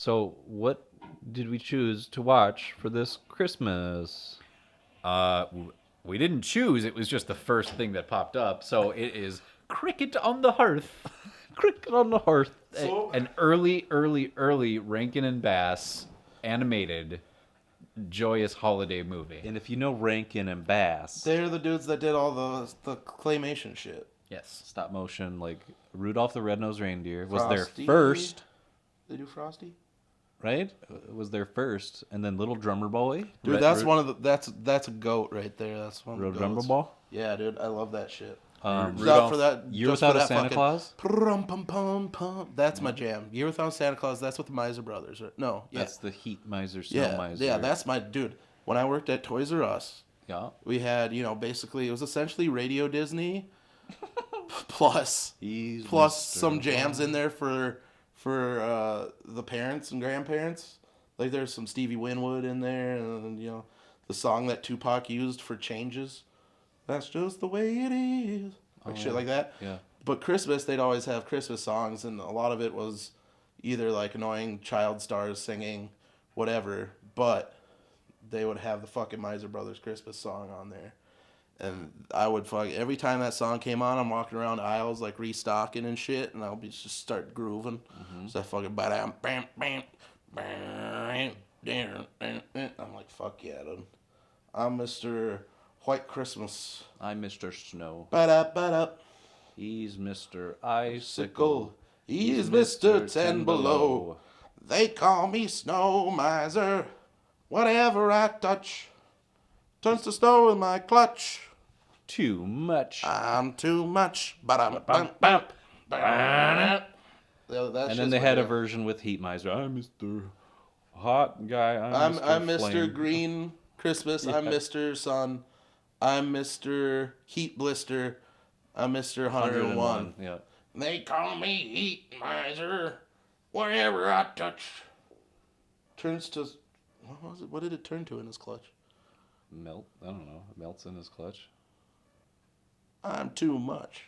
So, what did we choose to watch for this Christmas? We didn't choose. It was just the first thing that popped up. So it is Cricket on the Hearth. Cricket on the Hearth. An early Rankin and Bass animated joyous holiday movie. And if you know Rankin and Bass, They're the dudes that did all the claymation shit. Yes. stop motion, like Rudolph the Red-Nosed Reindeer was Frosty. their first, They do Frosty? right? It was their first, and then Little Drummer Boy. Dude, that's one of the that's a goat right there. That's one of Little the Drummer goats. Boy. Yeah, dude, I love that shit. Rudolph, for that, Year just for Without a that Santa fucking Claus. Pum, pum, pum, pum. That's my jam. Year Without Santa Claus. That's with the Miser Brothers. Right? No, yeah, That's the Heat Miser, Snow Miser. yeah. That's my dude. When I worked at Toys R Us, yeah. we had basically it was essentially Radio Disney, plus He's plus Mr. some jams in there for the parents and grandparents. Like there's some Stevie Winwood in there, and the song that Tupac used for Changes. That's just the way it is. Like shit like that. Yeah. But Christmas, they'd always have Christmas songs, and a lot of it was either like annoying child stars singing, whatever. But they would have the fucking Miser Brothers Christmas song on there. And I would every time that song came on, I'm walking around aisles like restocking and shit, and I'll be just start grooving. So I fucking bam bam bam bam. I'm like, fuck yeah, dude. I'm Mr. White Christmas. I'm Mr. Snow. Ba-da-ba-da. He's Mr. Icicle. Sickle. He's Mr. 10 Below. They call me Snow Miser. Whatever I touch turns to snow in my clutch. Too much. I'm too much. Ba-da-ba-bam. And then they had a version with Heat Miser. I'm Mr. Hot Guy. I'm Mr. Flame. Green Christmas. I'm Mr. Sun. I'm Mr. Heat Blister. I'm Mr. 101. Yeah. They call me Heat Miser. Wherever I touch turns to... What was it? What did it turn to in his clutch? Melt. I don't know. It melts in his clutch. I'm too much.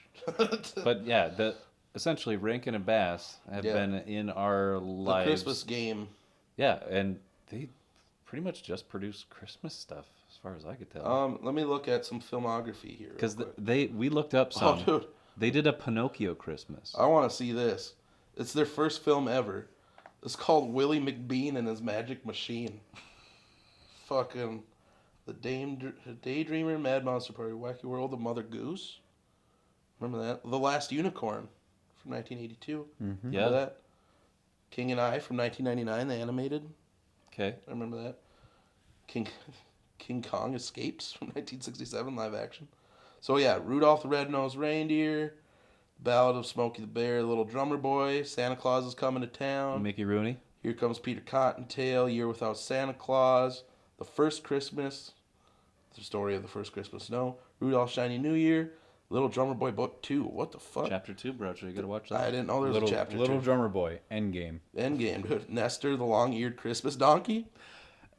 But yeah, essentially Rankin and Bass have been in our The lives. Christmas game. Yeah, and they pretty much just produce Christmas stuff, as far as I could tell. Let me look at some filmography here. Because we looked up some. Oh, dude. They did a Pinocchio Christmas. I want to see this. It's their first film ever. It's called Willie McBean and His Magic Machine. Fucking the Daydreamer, Mad Monster Party, Wacky World of Mother Goose. Remember that? The Last Unicorn from 1982. Yeah. Remember that? King and I from 1999, the animated. Okay. I remember that. King Kong Escapes from 1967, live action. So yeah, Rudolph the Red-Nosed Reindeer, Ballad of Smokey the Bear, Little Drummer Boy, Santa Claus is Coming to Town, Mickey Rooney. Here Comes Peter Cottontail, Year Without Santa Claus, The First Christmas, The Story of the First Christmas Snow, Rudolph Shiny New Year, Little Drummer Boy Book 2. What the fuck? Chapter 2, bro. You gotta watch that. I didn't know there was a chapter Little 2. Drummer Boy, Endgame. Endgame, dude. Nestor, the Long-Eared Christmas Donkey.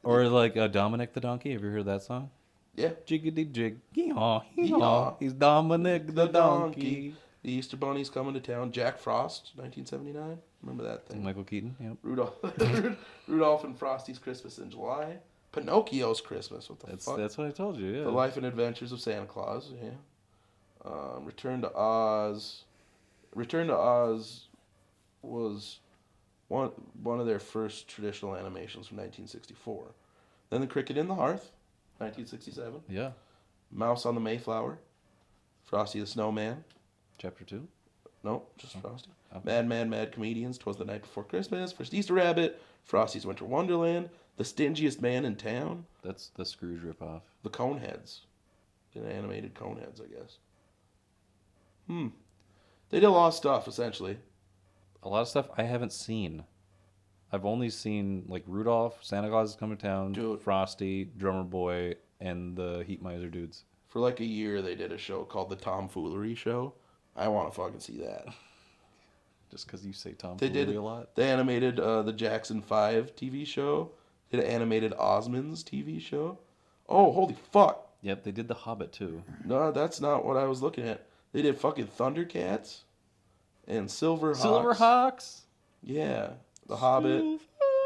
Or like Dominic the Donkey. Have you heard that song? Yeah. Jiggity jig. Hee-haw, hee-haw. Hee-haw. He's Dominic the Donkey. The Easter Bunny's Coming to Town. Jack Frost, 1979. Remember that thing? Michael Keaton. Yep. Rudolph and Frosty's Christmas in July. Pinocchio's Christmas. What the fuck? That's what I told you. Yeah. The Life and Adventures of Santa Claus. Yeah. Return to Oz. Return to Oz was one of their first traditional animations from 1964. Then The Cricket in the Hearth, 1967. Yeah. Mouse on the Mayflower. Frosty the Snowman. Chapter 2. No, just Frosty. Okay. Mad Comedians. 'Twas the Night Before Christmas. First Easter Rabbit. Frosty's Winter Wonderland. The Stingiest Man in Town. That's the Scrooge ripoff. The Coneheads. Animated Coneheads, I guess. They did a lot of stuff, essentially. A lot of stuff I haven't seen. I've only seen like Rudolph, Santa Claus is Coming to Town, Dude. Frosty, Drummer Boy, and the Heat Miser dudes. For like a year, they did a show called The Tomfoolery Show. I want to fucking see that. Just because you say Tom They did a lot. They animated the Jackson 5 TV show. They did animated Osmonds TV show. Oh, holy fuck. Yep, they did The Hobbit too. No, that's not what I was looking at. They did fucking Thundercats and Silverhawks. Silverhawks. Yeah. The Hobbit.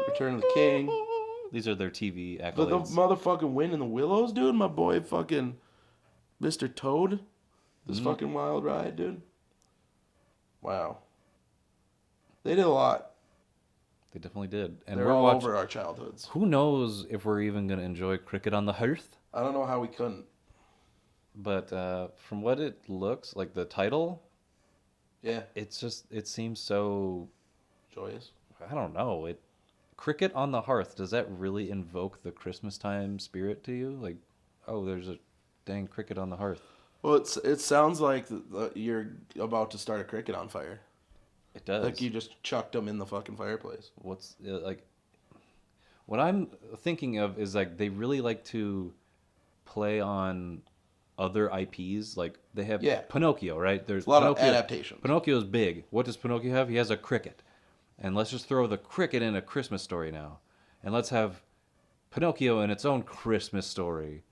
Return of the King. These are their TV The accolades. motherfucking Wind in the Willows, dude. My boy fucking Mr. Toad. This fucking wild ride, dude. Wow. They did a lot. They definitely did. And They're we're all watching. over our childhoods. Who knows if we're even going to enjoy Cricket on the Hearth? I don't know how we couldn't. But from what it looks like, the title, Yeah. it seems so, Joyous. I don't know. Cricket on the Hearth, does that really invoke the Christmas time spirit to you? Like, oh, there's a dang cricket on the hearth. Well, it sounds like you're about to start a cricket on fire. It does. Like you just chucked them in the fucking fireplace. What's like? What I'm thinking of is like they really like to play on other IPs. Like they have Pinocchio, right? There's A lot Pinocchio, of adaptations. Pinocchio's big. What does Pinocchio have? He has a cricket. And let's just throw the cricket in a Christmas story now. And let's have Pinocchio in its own Christmas story.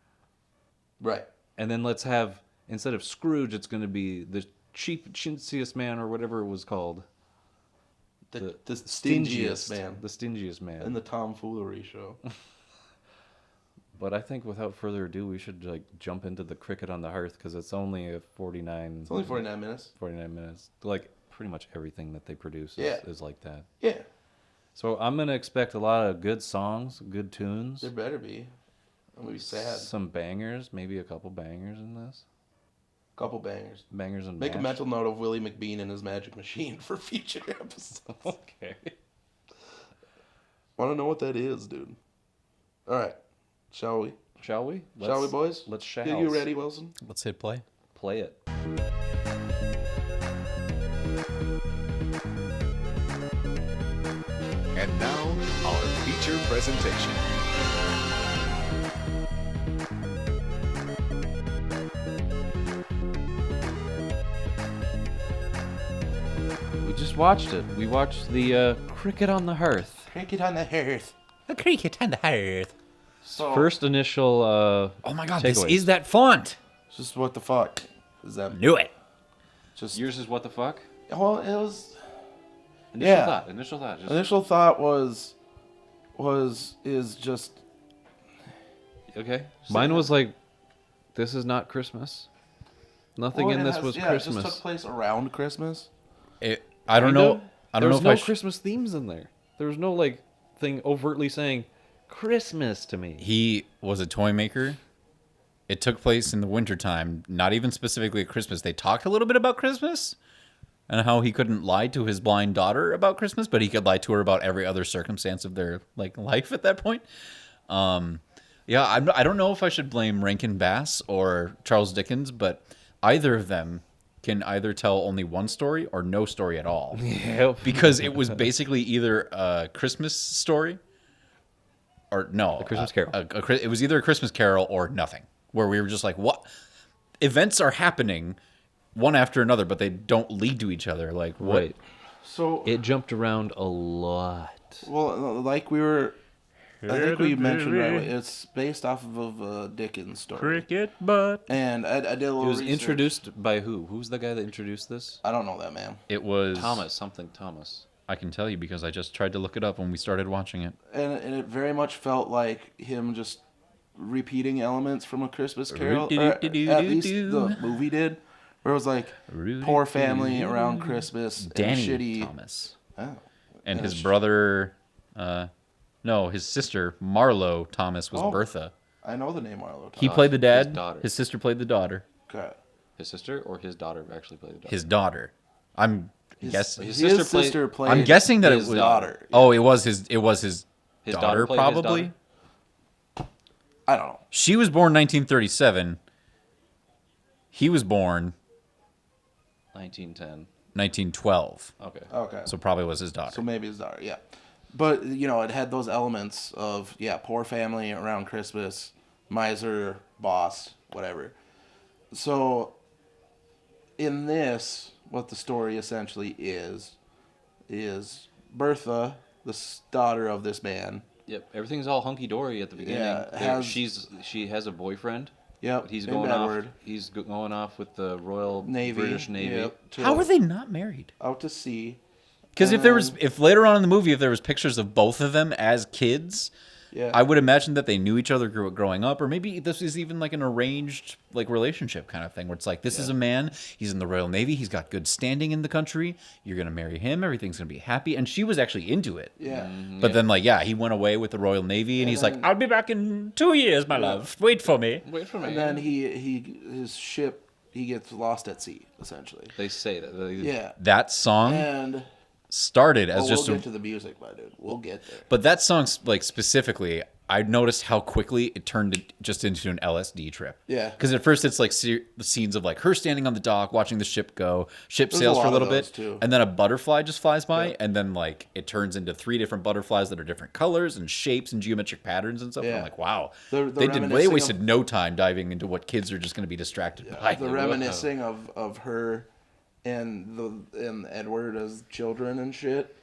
Right. And then let's have, instead of Scrooge, it's going to be the chintziest man or whatever it was called. The stingiest man. The stingiest man. In the tomfoolery show. But I think without further ado, we should like jump into the cricket on the hearth because it's only a 49. It's only 49 minutes. 49 minutes. Like pretty much everything that they produce is like that. Yeah. So I'm going to expect a lot of good songs, good tunes. There better be. I'm going to be sad. Some bangers, maybe a couple bangers in this. Couple bangers. Bangers and Make a mash. mental note of Willie McBean and his magic machine for future episodes. Okay. Want to know what that is, dude? All right. Shall we? Shall we? Shall we, boys? Let's shall. Are you ready, Wilson? Let's hit play. Play it. And now, our feature presentation. We just watched it. We watched the Cricket on the Hearth. Cricket on the hearth. A cricket on the hearth. So, First initial Oh my god, this takeaways. is that font. just what the fuck is that? Knew it. Just Yours is what the fuck? well, it was. Initial Yeah. thought. Initial thought. Just, Initial thought is just okay. Mine was like, this is not Christmas. Nothing well, in it this has- was yeah, Christmas. It just took place around Christmas. I don't know. I There don't know was if no I Christmas themes in there. There was no like thing overtly saying Christmas to me. He was a toy maker. It took place in the wintertime, not even specifically at Christmas. They talked a little bit about Christmas and how he couldn't lie to his blind daughter about Christmas, but he could lie to her about every other circumstance of their like life at that point. Yeah, I don't know if I should blame Rankin Bass or Charles Dickens, but either of them can either tell only one story or no story at all. Yeah. Because it was basically either a Christmas story or no, A Christmas Carol. It was either a Christmas Carol or nothing, where we were just like, what? Events are happening one after another, but they don't lead to each other. Like, what? Right. So It jumped around a lot. well, like we were. I think we mentioned right away. It's based off of a Dickens story. Cricket, but And I did a little. It was research. introduced by who? Who's the guy that introduced this? I don't know that man. it was Thomas something. Thomas. I can tell you because I just tried to look it up when we started watching it. And it very much felt like him just repeating elements from A Christmas Carol. Or at least the movie did. Where it was like poor family around Christmas Danny and shitty. Thomas Oh. and his brother. No, his sister Marlo Thomas was Oh. Bertha. I know the name Arlo. He played the dad. His daughter. His sister played the daughter. Okay. His sister or his daughter actually played the daughter? His daughter. I'm guessing. his His sister sister played. I'm guessing that it his was daughter. Oh, it was his. It was his His daughter, daughter played his probably. daughter? I don't know. She was born 1937. He was born 1910. 1912. Okay. Okay. So probably was his daughter. So maybe his daughter, yeah. But, it had those elements of, poor family around Christmas, miser, boss, whatever. So, in this, what the story essentially is Bertha, the daughter of this man. Yep. Everything's all hunky dory at the beginning. Yeah, She has a boyfriend. Yep. But he's in going off. Bedward, He's going off with the Royal Navy. British Navy. Yep, How are they not married? out to sea. Because if later on in the movie, if there was pictures of both of them as kids, I would imagine that they knew each other growing up, or maybe this is even like an arranged like relationship kind of thing, where it's like, this is a man, he's in the Royal Navy, he's got good standing in the country, you're gonna marry him, everything's gonna be happy, and she was actually into it. But then he went away with the Royal Navy, and he's like, I'll be back in 2 years, my love. Wait for me. And then his ship. He gets lost at sea, essentially. They say that. That song started as we'll get to the music, my dude. We'll get there. But that song, like specifically, I noticed how quickly it turned just into an LSD trip. Yeah. Because at first it's like the scenes of like her standing on the dock, watching the ship go. Ship sails for a little bit, and then a butterfly just flies by, and then like it turns into 3 different butterflies that are different colors and shapes and geometric patterns and stuff. And I'm like, wow, they wasted no time diving into what kids are just going to be distracted by. The reminiscing of her and Edward as children and shit,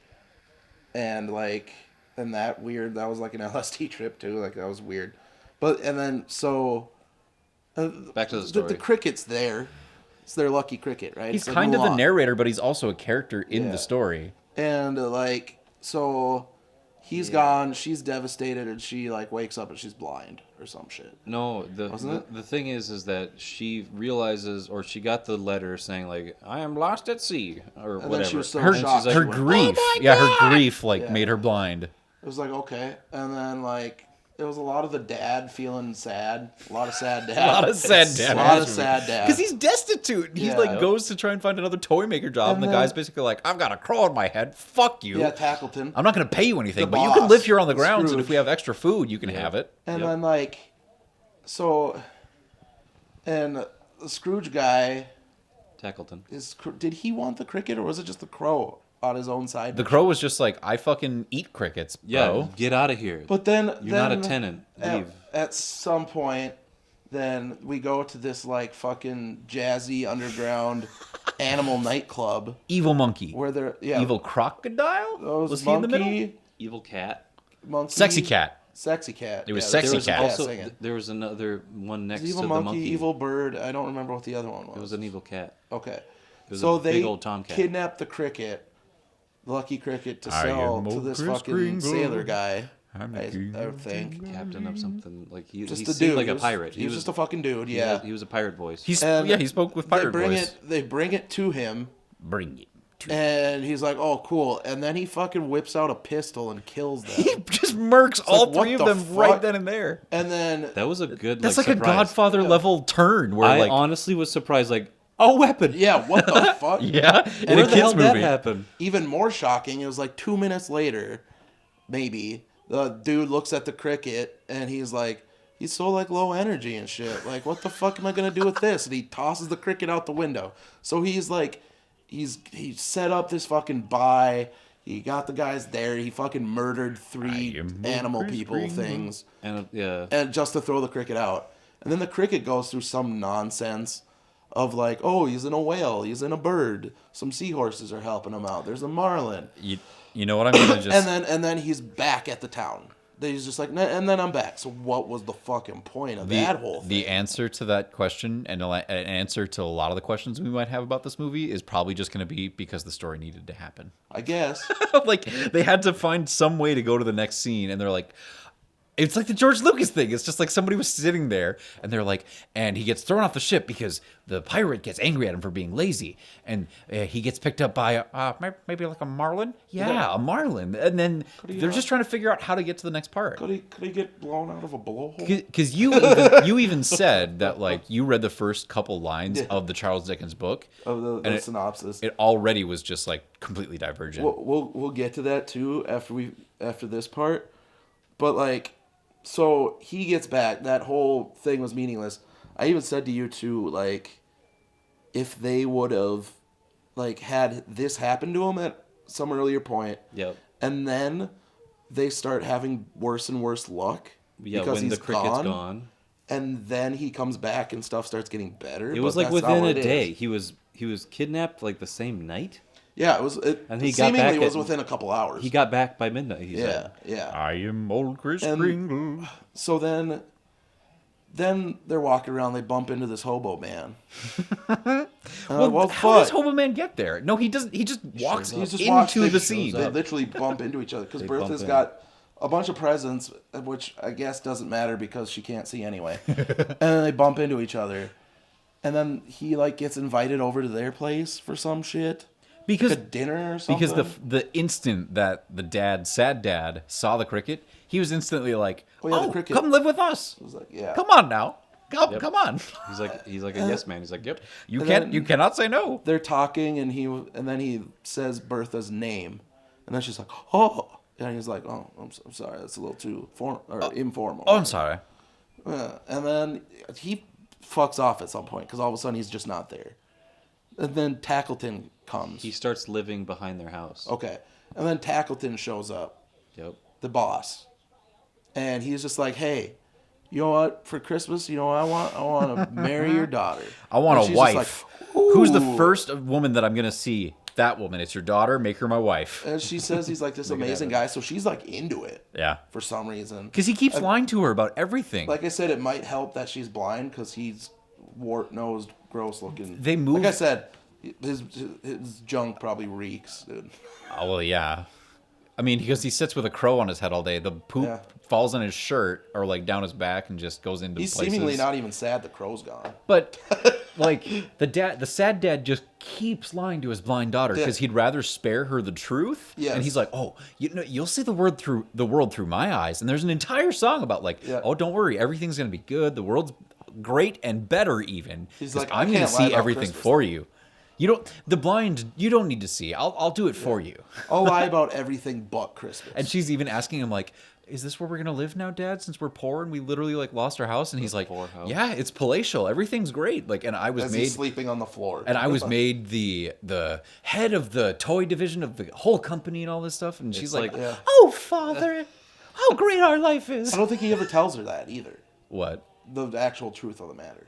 and like. And that was like an LSD trip too. Like that was weird. But and then so back to the story. The cricket's there. It's their lucky cricket, right? He's kind of the narrator, but he's also a character in the story. And like so, he's gone. She's devastated, and she like wakes up and she's blind or some shit. No, the thing is that she realizes, or she got the letter saying like, I am lost at sea, or and whatever. Then she was so her shocked. Her grief, her grief made her blind. It was like, okay. And then, like, it was a lot of the dad feeling sad. A lot of sad dads. A lot of sad dads. A lot of sad dads. Because he's destitute. He, goes to try and find another toy maker job, and the guy's basically like, I've got a crow in my head. Fuck you. Yeah, Tackleton. I'm not going to pay you anything, but boss, you can live here on the grounds, Scrooge. and if we have extra food, you can have it. And then, like, so, and the Scrooge guy... Tackleton. Did he want the cricket, or was it just the crow? On his own side. The crow was just like, I fucking eat crickets, bro. Yeah, get out of here. But then... You're not a tenant. Leave. At some point, then we go to this, like, fucking jazzy underground animal nightclub. Evil monkey. Where they're... Evil crocodile? Was he in the middle? Evil cat. Monkey. Sexy cat. Sexy cat. It was sexy cat. Also, there was another one next evil to monkey, the monkey. Evil bird. I don't remember what the other one was. It was an evil cat. Okay. It was so a big they old tomcat. kidnapped the cricket, Lucky Cricket, to sell to this fucking sailor guy. I think. Captain of something. Like he just seemed dude. like a pirate. He was just a fucking dude, yeah. He was a pirate voice. He spoke with pirate voice. They bring it to him. Bring it. And he's like, oh, cool. And then he fucking whips out a pistol and kills them. He just murks all like, 3 of them right then and there. And then... That was a good, That's like surprise. a Godfather level turn. Where I honestly was surprised, like, a weapon. Yeah, what the fuck? Yeah, in Where a the hell kid's did that movie. happen? Even more shocking, it was like 2 minutes later, maybe, the dude looks at the cricket and he's like, he's so like low energy and shit. Like, what the fuck am I going to do with this? And he tosses the cricket out the window. So he's like, he set up this fucking buy. He got the guys there. He fucking murdered 3 animal people things. And just to throw the cricket out. And then the cricket goes through some nonsense of like, oh, he's in a whale, he's in a bird, some seahorses are helping him out, there's a marlin. You know what I mean? Just... and then he's back at the town. He's just like, and then I'm back. So what was the fucking point of that whole thing? The answer to that question, and an answer to a lot of the questions we might have about this movie, is probably just going to be because the story needed to happen. I guess. Like, they had to find some way to go to the next scene, and they're like... It's like the George Lucas thing. It's just like somebody was sitting there, and they're like, and he gets thrown off the ship because the pirate gets angry at him for being lazy, and he gets picked up by maybe like a marlin. Yeah, a marlin. And then they're just trying to figure out how to get to the next part. Could he get blown out of a blowhole? Because you even said that like you read the first couple lines of the Charles Dickens book of the synopsis. It already was just like completely divergent. We'll get to that too after this part, but like. So he gets back. That whole thing was meaningless. I even said to you too, like, if they would have, like, had this happen to him at some earlier point, and then they start having worse and worse luck because when the cricket's gone, and then he comes back and stuff starts getting better. It was like within a day. He was kidnapped like the same night. Yeah, it was. And he seemingly was within a couple hours. He got back by midnight. He said. Yeah. I am old Kris Kringle. So then, then they're walking around. They bump into this hobo man. Well, how does Hobo Man get there? No, he doesn't. He just walks into the scene. They literally bump into each other because Bertha's got a bunch of presents, which I guess doesn't matter because she can't see anyway. And then they bump into each other, and then he like gets invited over to their place for some shit. Because like a dinner or something. Because the instant that the sad dad saw the cricket, he was instantly like, "Oh, come live with us." I was like, yeah. Come on now. Come on. He's like a yes man. He's like, yep. You cannot say no. They're talking, and then he says Bertha's name, and then she's like, "Oh," and he's like, "Oh, I'm sorry, that's a little too informal." Oh, I'm sorry. And then he fucks off at some point because all of a sudden he's just not there. And then Tackleton comes. He starts living behind their house. Okay, and then Tackleton shows up. Yep. The boss, and he's just like, "Hey, you know what? For Christmas, you know what I want? I want to marry your daughter. I want a wife. Like, who's the first woman that I'm gonna see? That woman. It's your daughter. Make her my wife." And she says he's like this amazing guy, so she's like into it. Yeah. For some reason. Because he keeps lying to her about everything. Like I said, it might help that she's blind because he's wart-nosed, gross-looking. They move. Like I said, his junk probably reeks, dude. Oh well, yeah. I mean, because he sits with a crow on his head all day. The poop falls on his shirt or like down his back and just goes into places. He's seemingly not even sad the crow's gone. But like the sad dad just keeps lying to his blind daughter because he'd rather spare her the truth. Yes. And he's like, "Oh, you'll see the world through my eyes." And there's an entire song about like, "Oh, don't worry, everything's gonna be good. The world's great and better even. He's like, I'm gonna see everything for you. You don't need to see. I'll do it for you." I'll lie about everything but Christmas. And she's even asking him like, "Is this where we're gonna live now, Dad? Since we're poor and we literally like lost our house?" And he's like, "Yeah, it's palatial. Everything's great." Like, and I was he's sleeping on the floor. And I was made the head of the toy division of the whole company and all this stuff. And she's like, "Oh, Father, how great our life is." I don't think he ever tells her that either. What? The actual truth of the matter.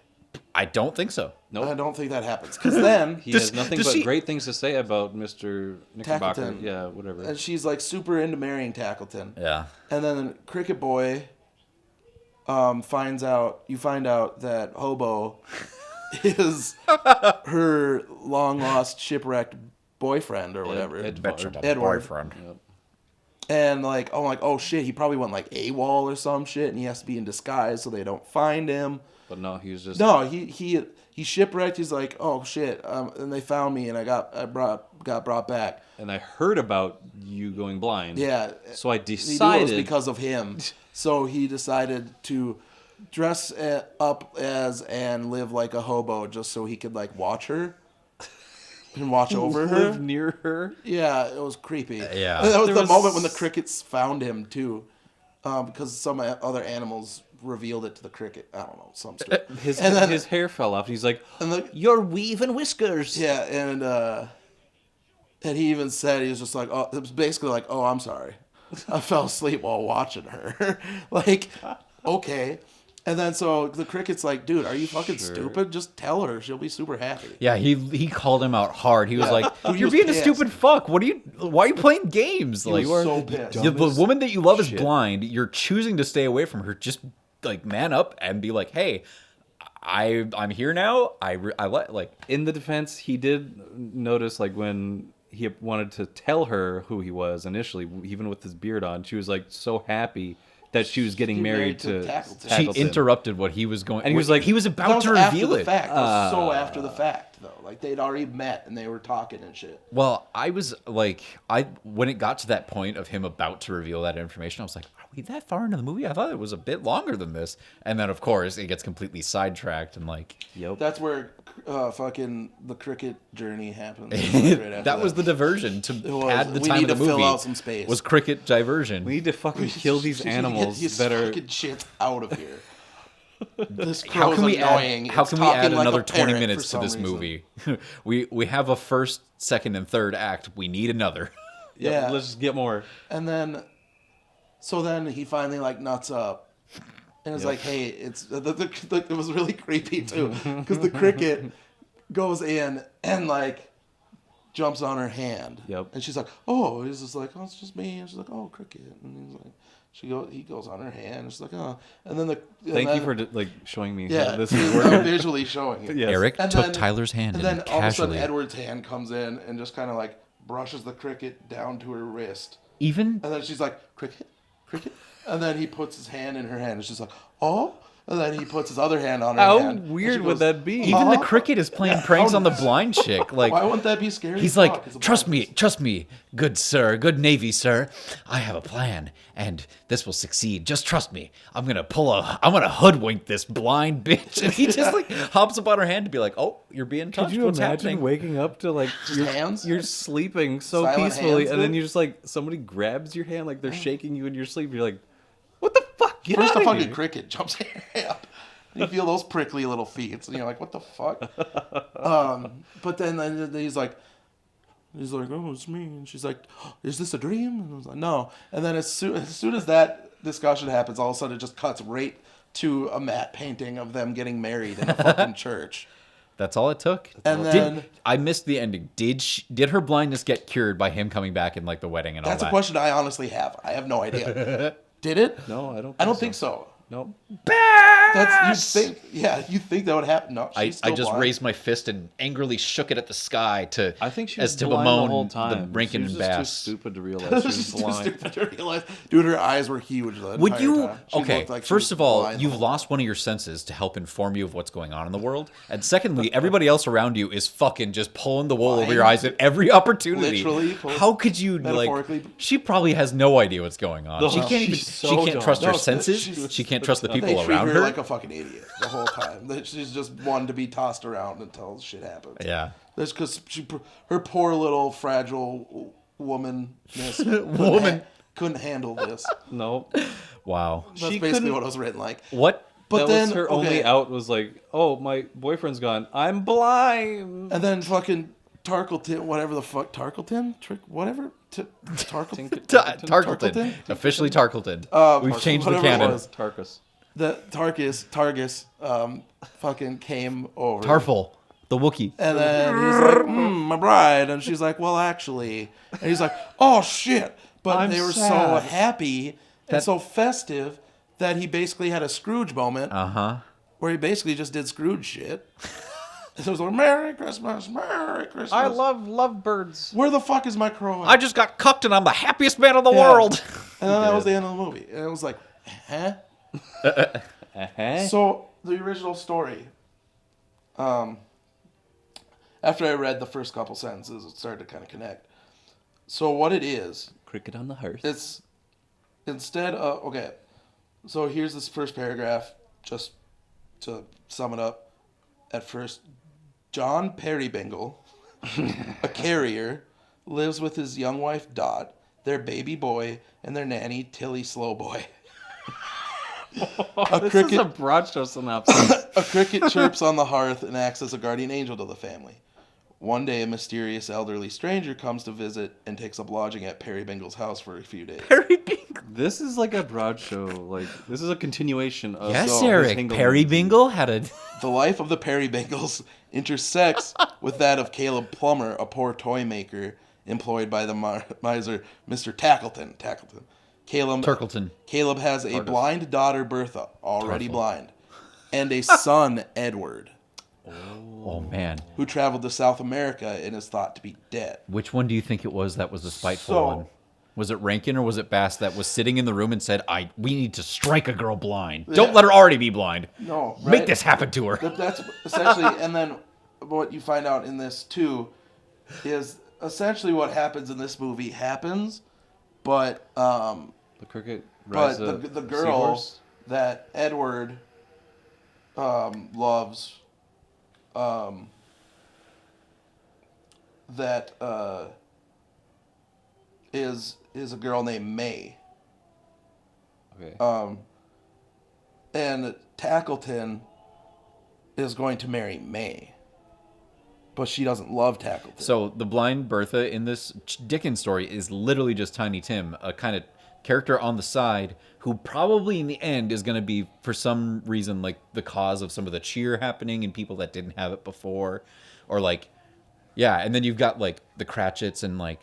I don't think so. No, nope. I don't think that happens because then he has nothing but great things to say about Mr. Knickerbocker. Tackleton. Yeah, whatever. And she's like super into marrying Tackleton. Yeah. And then Cricket Boy finds out. You find out that Hobo is her long lost shipwrecked boyfriend or whatever. Edward. Boyfriend. Yep. And like, oh shit, he probably went like AWOL or some shit, and he has to be in disguise so they don't find him. But no, he was just he shipwrecked. He's like, oh shit, and they found me, and I got brought back. And I heard about you going blind. Yeah. So I decided it was because of him. So he decided to dress up as and live like a hobo just so he could like watch her and watch over her, live near her. Yeah, it was creepy. Yeah, and that was the moment when the crickets found him too, because some other animals revealed it to the cricket. I don't know, some shit. His hair fell off. And he's like, "You're weaving whiskers." Yeah, and he even said he was just like, "Oh," it was basically like, "Oh, I'm sorry, I fell asleep while watching her." Like, okay. And then so the cricket's like, "Dude, are you fucking stupid? Just tell her. She'll be super happy." Yeah, he called him out hard. He was like, "You're being pissed. A stupid fuck. Why are you playing games? He was so pissed. The woman that you love is blind. You're choosing to stay away from her. Just like man up and be like, hey, I'm here now. I like." In the defense, he did notice like when he wanted to tell her who he was initially, even with his beard on, she was like so happy that she was getting married to Tackleton. She interrupted what he was going, and he was like, he was about to reveal it. That was so after the fact, though. Like they'd already met and they were talking and shit. Well, I was like, when it got to that point of him about to reveal that information, I was like, are we that far into the movie? I thought it was a bit longer than this. And then, of course, it gets completely sidetracked and like, yep. That's where fucking the cricket journey happens. That was the diversion to add the time of the movie. Fill out some space. Was cricket diversion. We need to fucking kill these animals that are fucking shit out of here. This how can we annoying. How can we add like another 20 minutes to this movie? we have a first, second, and third act. We need another. Yeah, let's just get more. And then, so then he finally like nuts up, and it's like, hey, it's it was really creepy too, because the cricket goes in and like jumps on her hand. Yep. And she's like, oh, he's just like, oh, it's just me. And she's like, oh, Cricket. And he's like, he goes on her hand. And she's like, oh. And then Thank you for like showing me yeah, how this is I'm working. visually showing it. Yes. Eric And took then- Tyler's hand And and, then all of a sudden casually, Edward's hand comes in and just kind of like brushes the Cricket down to her wrist. even And then she's like, Cricket, Cricket. And then he puts his hand in her hand. And she's like, oh. And then he puts his other hand on her How hand. and weird she would goes, that be? even the Cricket is playing pranks on the blind chick. Like, Why wouldn't that be scary? he's as like, fuck? It's a trust me, good sir, good Navy sir. I have a plan, and this will succeed. Just trust me. I'm gonna hoodwink this blind bitch. And he just like hops up on her hand to be like, oh, you're being touched. Could you What's imagine happening? waking up to like Just hands? You're sleeping so Silent peacefully, hands, and then dude? you just like somebody grabs your hand like they're shaking you in your sleep. You're like, what the fuck? Get First, the outta fucking here. Cricket jumps in your hand. You feel those prickly little feet, and you're like, "What the fuck?" But then he's like, "Oh, it's me," and she's like, "Is this a dream?" And I was like, "No." And then as soon as that discussion happens, all of a sudden it just cuts right to a matte painting of them getting married in a fucking church. That's all it took. And then I missed the ending. Did her blindness get cured by him coming back in like the wedding and all that's that? a question I honestly have. I have no idea. Did it? No, I don't. I don't think so. Nope. That's you think that would happen? No, I she's still just blind. raised my fist and angrily shook it at the sky to I think she as was to blind bemoan the whole time. the Rankin she was and just Bass. too stupid to realize This she was is too blind. stupid to realize. Dude, her eyes were huge. The Would entire you? time. She Okay, looked like she first was of all, blind the you've whole lost one of your senses to help inform you of what's going on in the world, and secondly, everybody else around you is fucking just pulling the wool over your eyes at every opportunity. Literally, How could you metaphorically. like? She probably has no idea what's going on. No, She can't even. she's She so can't dumb. trust her No, senses. she's- She can't trust the They people treat around her her. like a fucking idiot the whole time. That she's just one to be tossed around until shit happens. Yeah. That's because her poor little fragile womanness couldn't handle this. No. Wow. That's She basically couldn't- what it was written like. What? But that then was her okay, only out was like, oh, my boyfriend's gone. I'm blind. and then fucking Tarkleton, whatever the fuck, Tarkleton, Trick, whatever, Tarkleton. Tarkleton. Officially Tarkleton. We've changed the whatever it canon. was. Tarkus. The Targus, fucking came over. Tarful, the Wookiee. And then he's like, my bride. And she's like, well, actually. And he's like, oh, shit. But I'm they were so sad. happy and so festive that he basically had a Scrooge moment where he basically just did Scrooge shit. So it was like, Merry Christmas, Merry Christmas. I love lovebirds. Where the fuck is my crow at? I just got cucked and I'm the happiest man in the Yeah. world. And then that was the end of the movie. And it was like, huh? Uh-huh. So the original story, after I read the first couple sentences, it started to kind of connect. So what it is, Cricket on the Hearth. it's instead of, okay, so here's this first paragraph, just to sum it up. At first, John Perrybingle, a carrier, lives with his young wife Dot, their baby boy, and their nanny Tilly Slowboy. This is a broad show synopsis. A cricket chirps on the hearth and acts as a guardian angel to the family. One day, a mysterious elderly stranger comes to visit and takes up lodging at Perrybingle's house for a few days. This is like a broad show. Like, this is a continuation of Yes, his Eric. Hingle Perry movie. Bingle had a. The life of the Perrybingles intersects with that of Caleb Plummer, a poor toy maker employed by the miser Mr. Tackleton. Turkleton. Caleb has a blind daughter, Bertha, already blind, and a son, Edward, Oh, man. who traveled to South America and is thought to be dead. Which one do you think it was that was the spiteful So- one? Was it Rankin or was it Bass that was sitting in the room and said, we need to strike a girl blind. Don't let her already be blind. No, Make right? this happen to her. That's essentially, and then what you find out in this too is essentially what happens in this movie happens, but The cricket rides the a girl seahorse. that Edward loves, that is a girl named May. Okay. And Tackleton is going to marry May. But she doesn't love Tackleton. So the blind Bertha in this Dickens story is literally just Tiny Tim, a kind of character on the side who probably in the end is going to be, for some reason, like the cause of some of the cheer happening in people that didn't have it before, or like Yeah, and then you've got like the Cratchits and like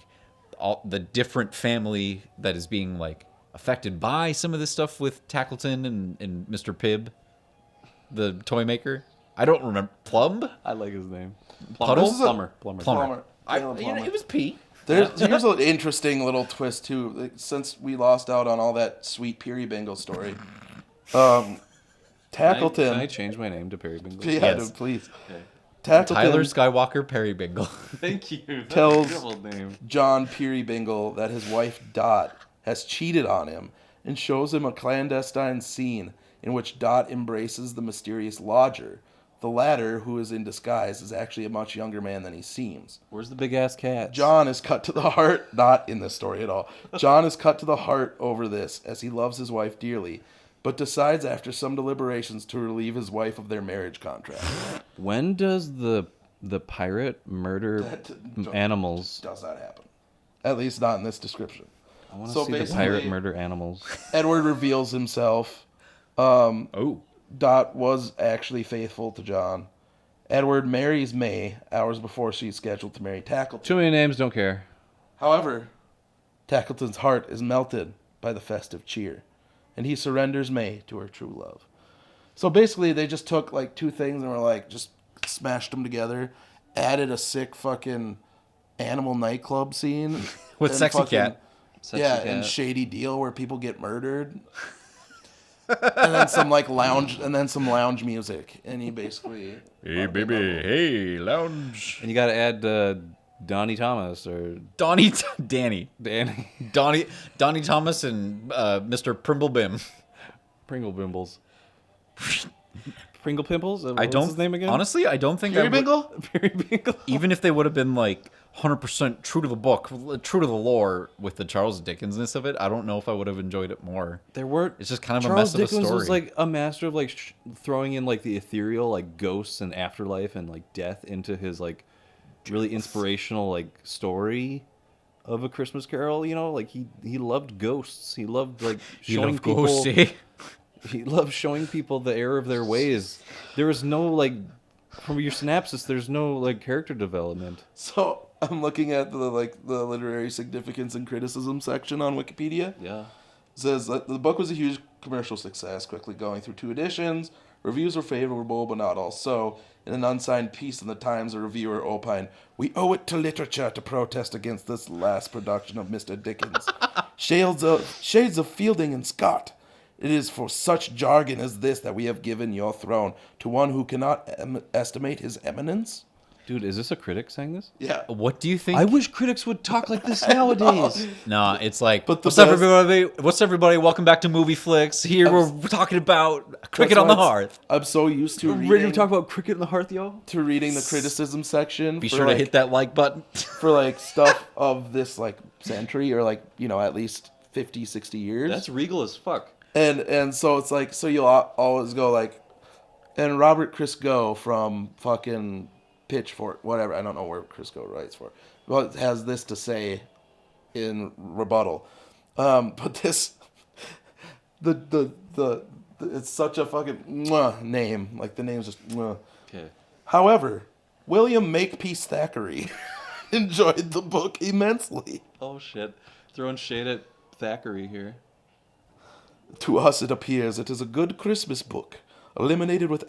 all the different family that is being like affected by some of this stuff with Tackleton and Mr. Pibb, the toy maker. I don't remember. Plumb? I like his name. Puddle? Plumber. Plumber. It was P. Here's an interesting little twist too. Like, since we lost out on all that sweet Peerybingle story, Tackleton. Can I change my name to Peerybingle? Yeah, Yes. dude, please. Okay. Tackleton Tyler Skywalker Perrybingle. Thank you. That's Tells- a beautiful name. John Peerybingle that his wife Dot has cheated on him and shows him a clandestine scene in which Dot embraces the mysterious lodger. The latter, who is in disguise, is actually a much younger man than he seems. Where's the big ass cat? John is cut to the heart, not in this story at all. John is cut to the heart over this, as he loves his wife dearly, but decides after some deliberations to relieve his wife of their marriage contract. When does the pirate murder animals? Does not happen. At least not in this description. I want to So see the basically- pirate murder animals. Edward reveals himself. Oh. Dot was actually faithful to John. Edward marries May hours before she's scheduled to marry Tackleton. Too many names, don't care. However, Tackleton's heart is melted by the festive cheer, and he surrenders May to her true love. So basically, they just took like two things and were like, just smashed them together, added a sick fucking animal nightclub scene With and Sexy fucking- Cat. Sexy yeah, cat. and Shady Deal where people get murdered. And then some lounge music, and he basically Hey, baby. Hey, lounge. And you got to add Donnie Thomas or Danny. Danny Donnie Thomas and Mr. Primblebim. Pringle Bimbles. Pringle Pimples. I What's don't. his name again? Honestly, I don't think I would, Peerybingle? Peerybingle. even if they would have been like 100% true to the book, true to the lore with the Charles Dickensness of it, I don't know if I would have enjoyed it more. There were. It's just kind of a Charles mess of a Dickens story. was like a master of like throwing in like the ethereal, like ghosts and afterlife and like death into his like really inspirational like story of A Christmas Carol. You know, like he loved ghosts. He loved like showing people. Ghosts, eh? Mm-hmm. He loved showing people the error of their ways. There was no like, from your synopsis, there's no like character development. So I'm looking at the literary significance and criticism section on Wikipedia. Yeah. It says that the book was a huge commercial success, quickly going through 2 editions. Reviews were favorable, but not all so. In an unsigned piece in the Times, a reviewer opined, "We owe it to literature to protest against this last production of Mr. Dickens. Shades of Fielding and Scott. It is for such jargon as this that we have given your throne to one who cannot estimate his eminence." Dude, is this a critic saying this? Yeah. What do you think? I wish critics would talk like this nowadays. No, it's like, But the what's up, best- everybody? What's everybody? Welcome back to Movie Flicks. Here we're talking about Cricket That's on the why Hearth. I'm so used to Ready reading, to talk about cricket in the hearth, yo? the criticism section. Be for, sure to hit that like button. for like stuff of this like century or like, you know, at least 50, 60 years. That's regal as fuck. And so it's like, so you'll always go like, and Robert Christgau from fucking Pitchfork, whatever, I don't know where Christgau writes for, but has this to say in rebuttal. But this, it's such a fucking mwah name. Like the name's just mwah. Okay. However, William Makepeace Thackeray enjoyed the book immensely. Oh shit. Throwing shade at Thackeray here. To us, it appears it is a good Christmas book, illuminated with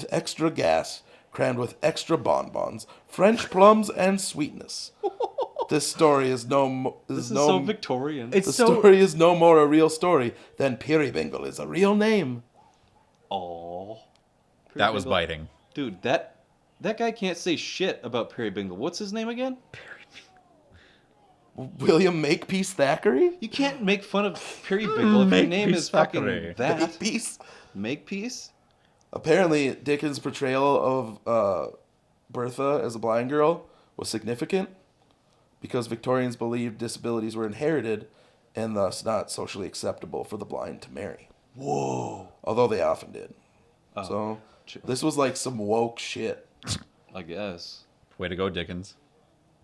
extra gas, crammed with extra bonbons, French plums, and sweetness. This story is so Victorian. The story is no more a real story than Peerybingle is a real name. Oh. That was biting. Dude, that guy can't say shit about Peerybingle. What's his name again? William Makepeace Thackeray? You can't make fun of Peerybingle if your name is fucking Thackeray. that. Makepeace? Makepeace? Apparently, Dickens' portrayal of Bertha as a blind girl was significant because Victorians believed disabilities were inherited and thus not socially acceptable for the blind to marry. Whoa. Although they often did. Oh. So, this was like some woke shit. I guess. Way to go, Dickens.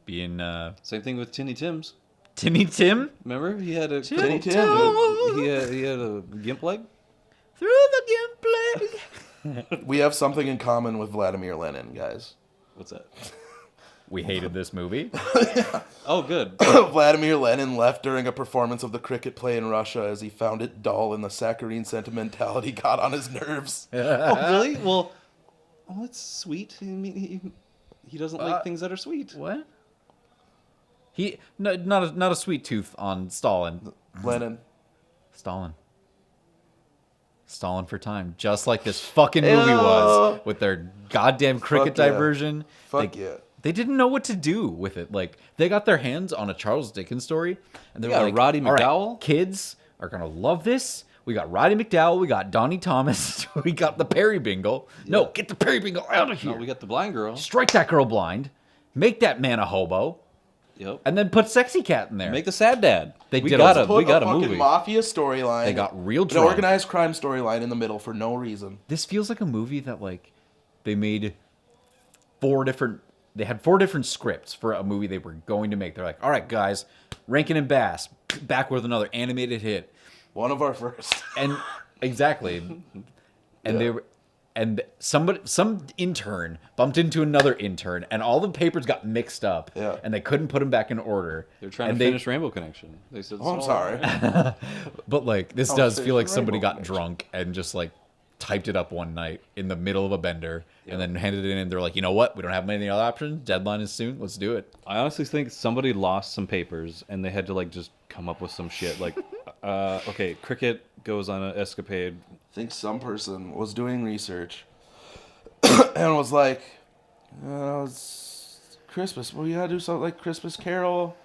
Being Same thing with Tinny Tim's. Tinny Tim Remember? He had a Tinny Tim. he had a gimp leg? through the gimp leg. We have something in common with Vladimir Lenin, guys. What's that? We hated this movie. Oh, good. Vladimir Lenin left during a performance of the cricket play in Russia as he found it dull and the saccharine sentimentality got on his nerves. Oh, really? Well, that's sweet. I mean, he doesn't like things that are sweet. What? Not a sweet tooth on Stalin. Lenin. Stalin for time, just like this fucking movie was with their goddamn cricket Fuck yeah. diversion. Fuck yeah. They didn't know what to do with it. Like, they got their hands on a Charles Dickens story, and they were Yeah, like, Roddy "All right, McDowell? kids are gonna love this. We got Roddy McDowell, we got Donnie Thomas, we got the Perry-Bingle. No, get the Perry-Bingle out of here. No, we got the blind girl. Strike that girl blind. Make that man a hobo, Yep. and then put Sexy Cat in there. Make the sad dad. They we did got a- a Put we got a fucking movie. mafia storyline. They got real an drunk. organized crime storyline in the middle for no reason. This feels like a movie that, like, they made they had 4 different scripts for a movie they were going to make. They're like, all right, guys, Rankin and Bass, back with another animated hit. One of our first. And exactly. And they were, and some intern bumped into another intern, and all the papers got mixed up. Yeah. And they couldn't put them back in order. They're trying and to finish Rainbow Connection. They said, Oh, I'm "Oh, sorry. But, like, this does feel like Conversation somebody Rainbow got Connection. drunk and just, like, typed it up one night in the middle of a bender and then handed it in, and they're like, you know what? We don't have many other options. Deadline is soon. Let's do it. I honestly think somebody lost some papers and they had to like just come up with some shit. Like, okay, cricket goes on an escapade. I think some person was doing research and was like, it's Christmas. Well, you gotta do something like Christmas Carol.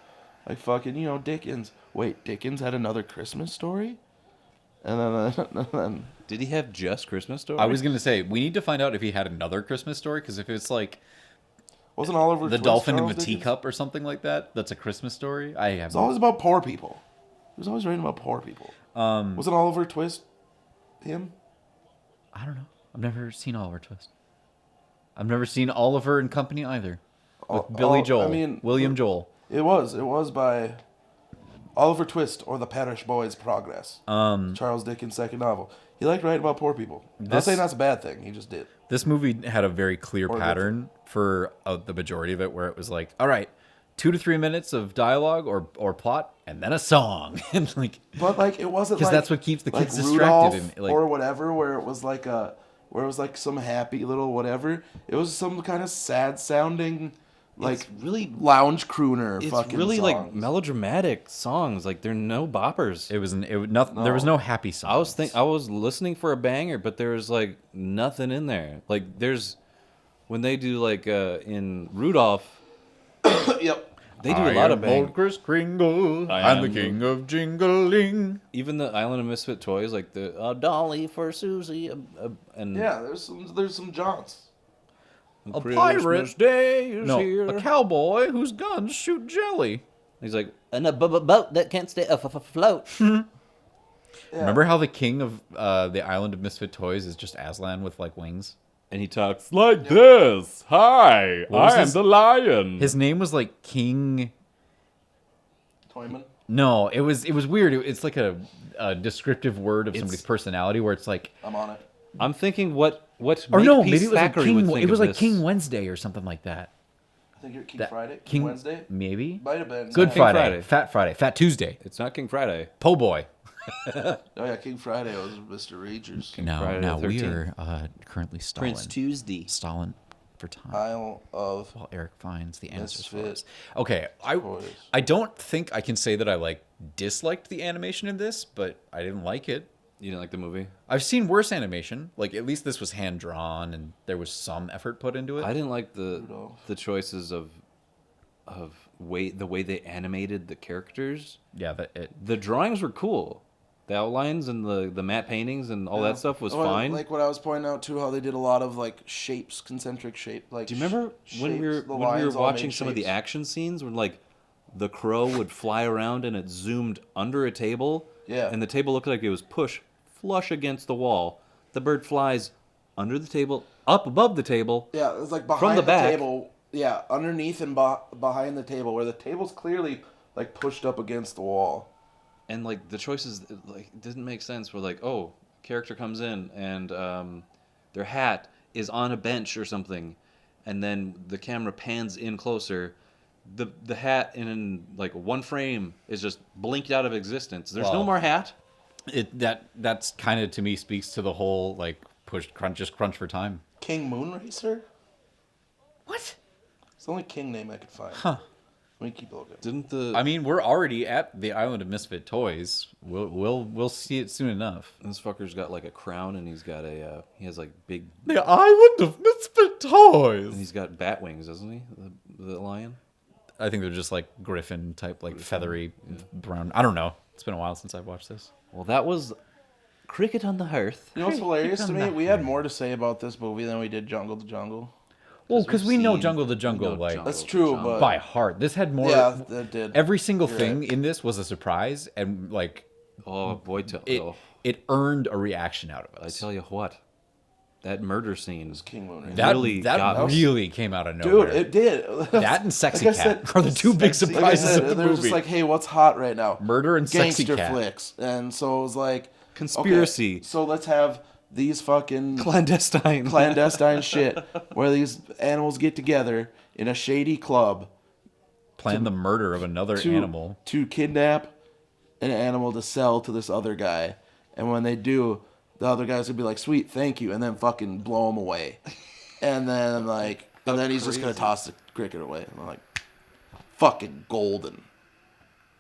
Like fucking, Dickens. Wait, Dickens had another Christmas story? And then Did he have just Christmas story? I was going to say, we need to find out if he had another Christmas story, because if it's like wasn't Oliver The Twist Dolphin in Charles the Dickens? Teacup or something like that, that's a Christmas story. I have It's always about poor people. He was always writing about poor people. Wasn't Oliver Twist him? I don't know. I've never seen Oliver Twist. I've never seen Oliver and Company either. With Billy Joel. William Joel. It was by Oliver Twist or The Parish Boy's Progress. Charles Dickens' second novel. He liked writing about poor people. Not saying that's a bad thing. He just did. This movie had a very clear Or pattern for the majority of it, where it was like, all right, 2 to 3 minutes of dialogue or plot, and then a song. And like, But like it wasn't 'Cause like that's what keeps the kids distracted Rudolph and, like- or whatever, where it was like some happy little whatever. It was some kind of sad sounding like really lounge crooner. It's fucking really songs. like melodramatic songs. Like there are no boppers. it was nothing. There was no happy song. I was listening for a banger, but there was like nothing in there. Like there's when they do like in Rudolph, Yep. they do a lot of bang. old Kris Kringle. I I'm the am- king of jingling. Even the Island of Misfit Toys, like the Dolly for Susie, and Yeah, there's some jaunts. A Christmas pirate. Day is No, here. a cowboy whose guns shoot jelly. He's like, and a boat that can't stay afloat. Yeah. Remember how the king of the Island of Misfit Toys is just Aslan with like wings? And he talks like this. Hi, What was I am his- the lion. His name was like King. Toyman. No, it was weird. It's like a descriptive word of somebody's It's- personality, where it's like, I'm on it. I'm thinking what or no, Makepeace maybe it was like Thackeray King. would think It was of like this. King Wednesday or something like that. I think you're King That- Friday, King Wednesday. maybe. Might have been. Good King Friday, Friday. Fat Tuesday, It's not King Friday. Po' Boy. Oh yeah, King Friday was Mr. Ragers. Now the we 13th. are currently Stalin. Tuesday. Stalin for time. Isle of While Eric finds the answers for Misfit us. Okay, Toys. I don't think I can say that I like disliked the animation in this, but I didn't like it. You didn't like the movie? I've seen worse animation. Like, at least this was hand drawn and there was some effort put into it. I didn't like the Rudolph. choices of the way they animated the characters. Yeah, that it. The drawings were cool. The outlines and the matte paintings and all that stuff was Oh, fine. Like what I was pointing out too, how they did a lot of like shapes, concentric shape. Like, Do you remember when we were shapes, the when we were lines all watching made some of the shapes. action scenes when like the crow would fly around and it zoomed under a table? Yeah. And the table looked like it was pushed flush against the wall. The bird flies under the table, up above the table. Yeah, it was like behind From the back. table. Yeah, underneath and behind the table, where the table's clearly like pushed up against the wall. And like the choices like didn't make sense. Where like, oh, character comes in and their hat is on a bench or something, and then the camera pans in closer. The hat in like one frame is just blinked out of existence. There's no Wow. more hat. That's kind of to me speaks to the whole like crunch for time. King Moonracer? What? It's the only king name I could find. Huh. Let me keep looking. Didn't the I mean, we're already at the Island of Misfit Toys. We'll see it soon enough. this fucker's got like a crown and he's got he has like big The Island of Misfit Toys. and he's got bat wings, doesn't he? The lion. I think they're just like griffin type, like feathery brown. I don't know. It's been a while since I've watched this. Well, that was Cricket on the Hearth. You know what's hilarious to me? that We had more to say about this movie than we did Jungle to Jungle. Well, because we know seen- Jungle the we Jungle know like Jungle That's to true, Jungle. but by heart. This had more. yeah, that did. Every single You're thing right. in this was a surprise, and like Oh boy, it earned a reaction out of I us. tell you what, that murder scene King Moonracer. that really that got me. really came out of nowhere. Dude, it did. That and Sexy Like I Cat said, are the two big Like I surprises said, of the they were movie. just like, hey, what's hot right now? Murder and Sexy Gangster Cat. flicks. And so it was like, Conspiracy. okay, so let's have these fucking clandestine. shit where these animals get together in a shady club Plan the murder of another animal. to kidnap an animal to sell to this other guy. And when they do, the other guy's gonna be like, sweet, thank you, and then fucking blow him away. And then he's just gonna toss the cricket away. And I'm like, fucking golden.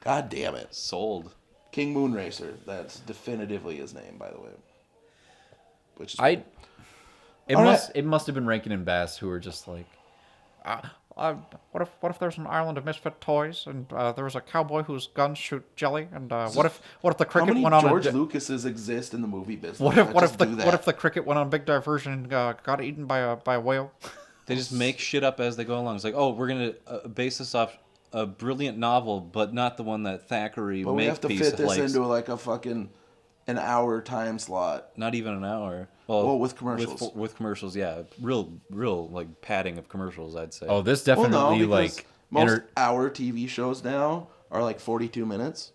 God damn it. Sold. King Moonracer. That's definitively his name, by the way. Which is It All must have been Rankin and Bass who were just like, what if there's an island of misfit toys and there was a cowboy whose guns shoot jelly and what if the how cricket many went on George a Lucases exist in the movie business? what that if just do that? the cricket went on a big diversion and got eaten by a whale? They just make shit up as they go along. It's like, oh, we're gonna base this off a brilliant novel, but not the one that Thackeray But we have to Makepeace fit this likes. into like a fucking an hour time slot. Not even an hour. Well, with commercials. With commercials, yeah. Real like padding of commercials, I'd say. Oh, this Well, definitely no, because like most hour TV shows now are like 42 minutes.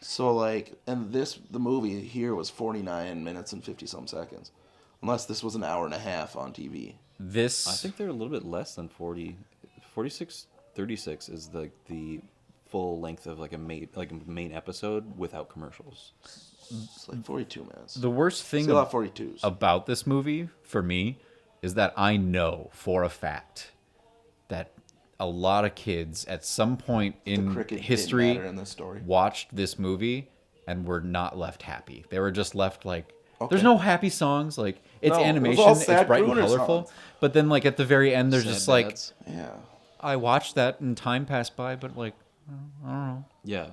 So like, and the movie here was 49 minutes and 50 some seconds, unless this was an hour and a half on TV. this. I think they're a little bit less than 40. 46, 36 is the full length of like a main episode without commercials. It's like 42 minutes. the worst thing Still have 42s. about this movie for me is that I know for a fact that a lot of kids at some point in cricket didn't history matter in this story. watched this movie and were not left happy. They were just left like, Okay. there's no happy songs. Like, it's No, it was animation, all it's sad bright and crooner colorful. songs. But then like at the very end, they're Sad just like, dads. Yeah. I watched that and time passed by, but like, I don't know. Yeah.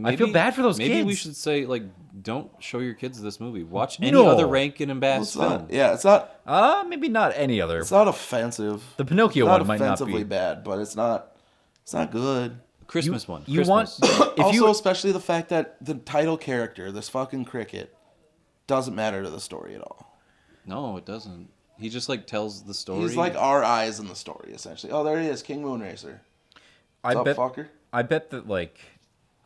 I feel bad for those Maybe we kids. should say like, don't show your kids this movie. Watch any No. other Rankin and Bass It's not, film. yeah, Maybe not any other. it's not offensive. The Pinocchio It's not one might not offensively be. bad, but it's not good. Christmas one. You want Christmas. if Also, you especially the fact that the title character, this fucking cricket, doesn't matter to the story at all. No, it doesn't. He just like tells the story. He's like our eyes in the story, essentially. Oh, there he is, King Moonracer. I What's bet up, fucker? I bet that like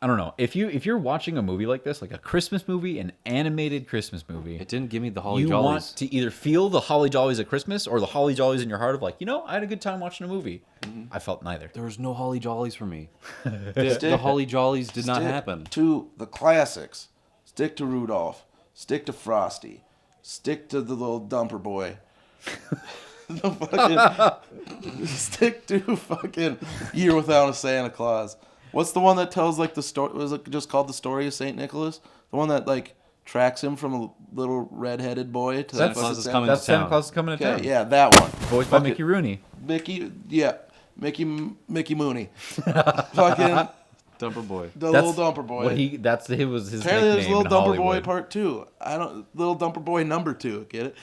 I don't know if you're watching a movie like this, like a Christmas movie, an animated Christmas movie. It didn't give me the Holly You Jollies. want to either feel the Holly Jollies at Christmas or the Holly Jollies in your heart of like, I had a good time watching a movie. I felt neither. There was no Holly Jollies for me. The Holly Jollies did not Stick happen. to the classics. Stick to Rudolph. Stick to Frosty. Stick to the little dumper boy. The fucking stick to fucking Year Without a Santa Claus. What's the one that tells like the story? Was it just called The Story of Saint Nicholas? The one that like tracks him from a little red-headed boy to Santa fucking Claus is Santa- coming That's to Santa town. Claus is coming to Okay, town. yeah, that one. Voiced by Fuck it. Mickey Rooney. Mickey Mooney. Fucking Dumper boy. the That's little dumper boy. Was his Apparently, there's nickname Little in Dumper Boy Hollywood. Part 2. Little Dumper Boy number 2. Get it?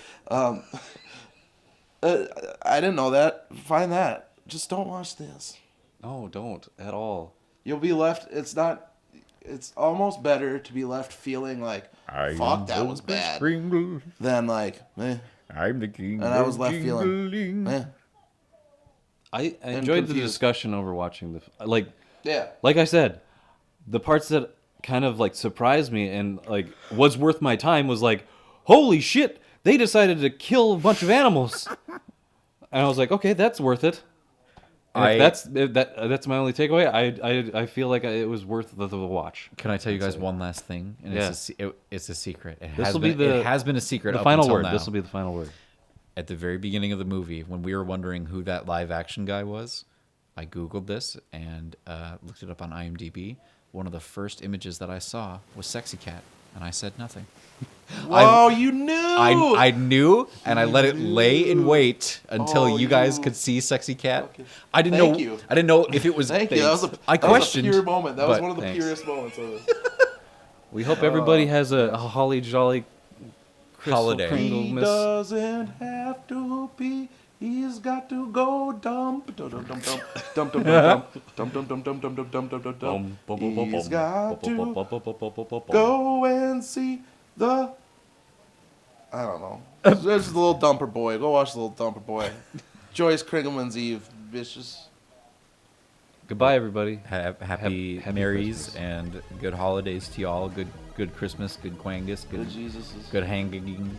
I didn't know that. Find that. Just don't watch this. No, don't at all. You'll be left. It's almost better to be left feeling like, fuck, that was bad, than like, I'm the king. And I was left feeling, jingling. I enjoyed the confused. discussion over watching the yeah. like I said, the parts that kind of like surprised me and like was worth my time was like, holy shit, they decided to kill a bunch of animals. And I was like, okay, that's worth it. And if that's my only takeaway. I feel like it was worth the watch. Can I tell you guys one last thing? And it's a secret. It This has will been, be the it has been a secret The up final until word. now. This will be the final word. At the very beginning of the movie, when we were wondering who that live action guy was, I Googled this and looked it up on IMDb. One of the first images that I saw was Sexy Cat, and I said nothing. Whoa, you knew! I knew, and I let it lay in wait until Oh, you guys you- could see Sexy Cat. Okay. I didn't Thank know. you. I didn't know if it was. Thank you. That was a, I that was questioned. a pure moment. That was but one of the thanks. purest moments of it. We hope everybody has a holly jolly Crystal Holiday. Kringle He miss. doesn't have to be. He's got to go dump. Dum dum dum dum dum dum dum dum dum dum dum dum dum dum dum. He's got to go and see the. I don't know. There's the little dumper boy. Go watch the little dumper boy. Joyce Kringelman's Eve, bitches. Goodbye, everybody. Happy Happy Marys Christmas. and good holidays to y'all. Good Christmas. Good Quangus. Good Jesus. Good hanging.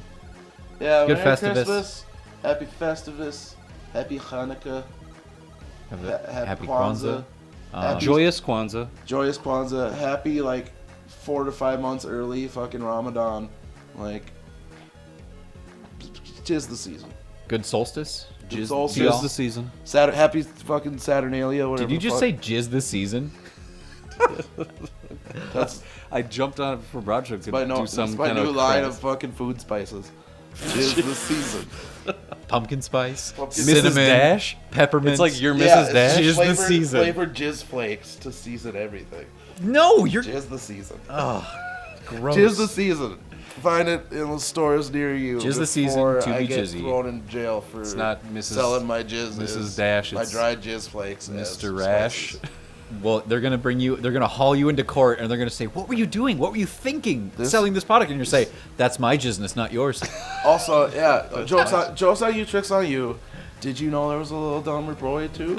Yeah, Good Merry Festivus. Christmas. Happy Festivus. Happy Hanukkah. Happy Kwanzaa. Kwanzaa. Happy- Joyous Kwanzaa. Joyous Kwanzaa. Happy, like, 4 to 5 months early fucking Ramadan. Like, 'tis the season. Good solstice. Good Jizz solstice. to y'all. Tis the season. Happy fucking Saturnalia, whatever. Did you the just fuck. say jizz this season? That's I jumped on it before Broadchuk could my, do some that's my kind new of line crap. of fucking food spices. Tis the season. Pumpkin spice, Pumpkin- cinnamon, Mrs. Dash? peppermint. It's like your Yeah, Mrs. it's Dash. Jizz the flavored, season. flavored jizz flakes to season everything. no, you're Jizz the season. gross. Tis the season. Find it in the stores near you. Tis the season before to I be get jizzy. thrown in jail for It's not Mrs. selling my jizz. Mrs. Dash, My it's dry jizz flakes. as Mr. Rash. spices. Well, they're gonna bring you. They're gonna haul you into court, and they're gonna say, "What were you doing? What were you thinking? This- Selling this product?" And you say, "That's my business, not yours." Also, yeah, jokes on you, tricks on you. Did you know there was a little dumber boy too?